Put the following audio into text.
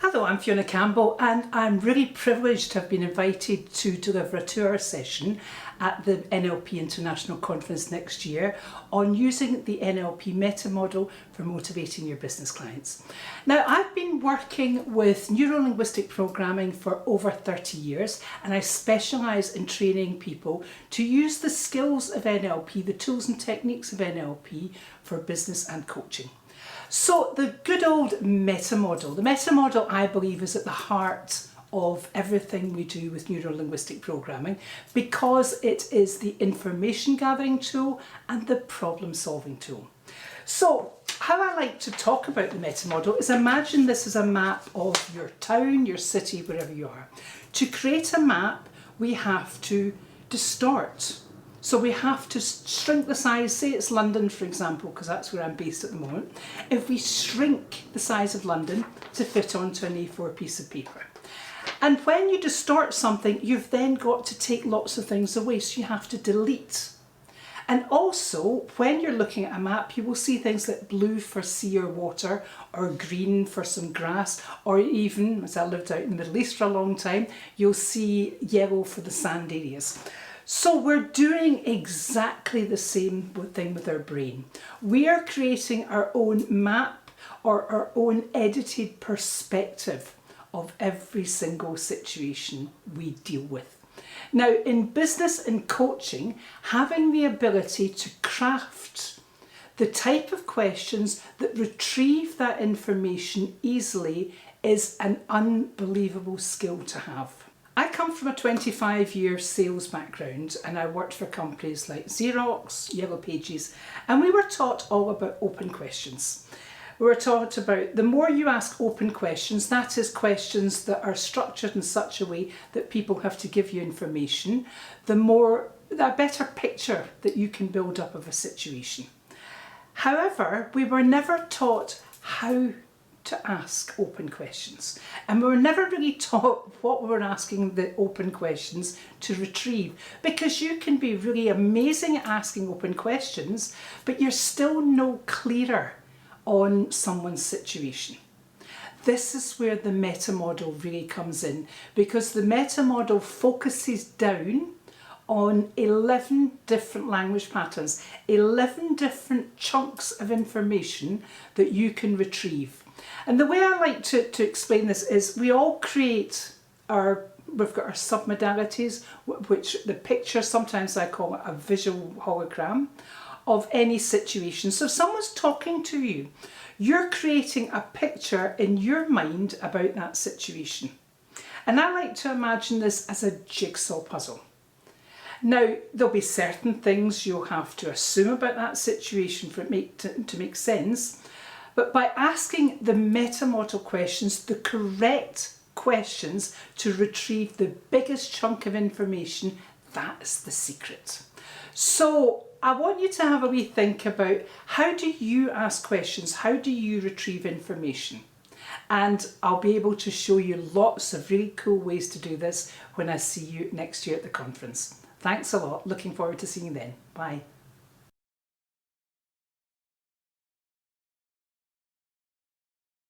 Hello, I'm Fiona Campbell and I'm really privileged to have been invited to deliver a 2-hour session at the NLP International Conference next year on using the NLP Meta Model for motivating your business clients. Now, I've been working with neuro-linguistic programming for over 30 years and I specialise in training people to use the skills of NLP, the tools and techniques of NLP for business and coaching. So the good old meta model. The meta model, I believe, is at the heart of everything we do with neuro-linguistic programming because it is the information gathering tool and the problem solving tool. So how I like to talk about the meta model is imagine this is a map of your town, your city, wherever you are. To create a map, we have to distort. So we have to shrink the size, say it's London for example, because that's where I'm based at the moment. If we shrink the size of London to fit onto an A4 piece of paper. And when you distort something, you've then got to take lots of things away, so you have to delete. And also, when you're looking at a map, you will see things like blue for sea or water, or green for some grass, or even, as I lived out in the Middle East for a long time, you'll see yellow for the sand areas. So we're doing exactly the same thing with our brain. We are creating our own map or our own edited perspective of every single situation we deal with. Now, in business and coaching, having the ability to craft the type of questions that retrieve that information easily is an unbelievable skill to have. I come from a 25-year sales background and I worked for companies like Xerox, Yellow Pages, and we were taught all about open questions. We were taught about the more you ask open questions, that is questions that are structured in such a way that people have to give you information, the better picture that you can build up of a situation. However, we were never taught how to ask open questions, and we were never really taught what we were asking the open questions to retrieve, because you can be really amazing at asking open questions but you're still no clearer on someone's situation. This is where the meta model really comes in, because the meta model focuses down on 11 different language patterns, 11 different chunks of information that you can retrieve. And the way I like to explain this is we all create we've got our submodalities, which the picture, sometimes I call it a visual hologram of any situation. So if someone's talking to you, you're creating a picture in your mind about that situation. And I like to imagine this as a jigsaw puzzle. Now, there'll be certain things you'll have to assume about that situation for it to make sense. But by asking the meta model questions, the correct questions to retrieve the biggest chunk of information, that's the secret. So I want you to have a wee think about, how do you ask questions? How do you retrieve information? And I'll be able to show you lots of really cool ways to do this when I see you next year at the conference. Thanks a lot. Looking forward to seeing you then. Bye.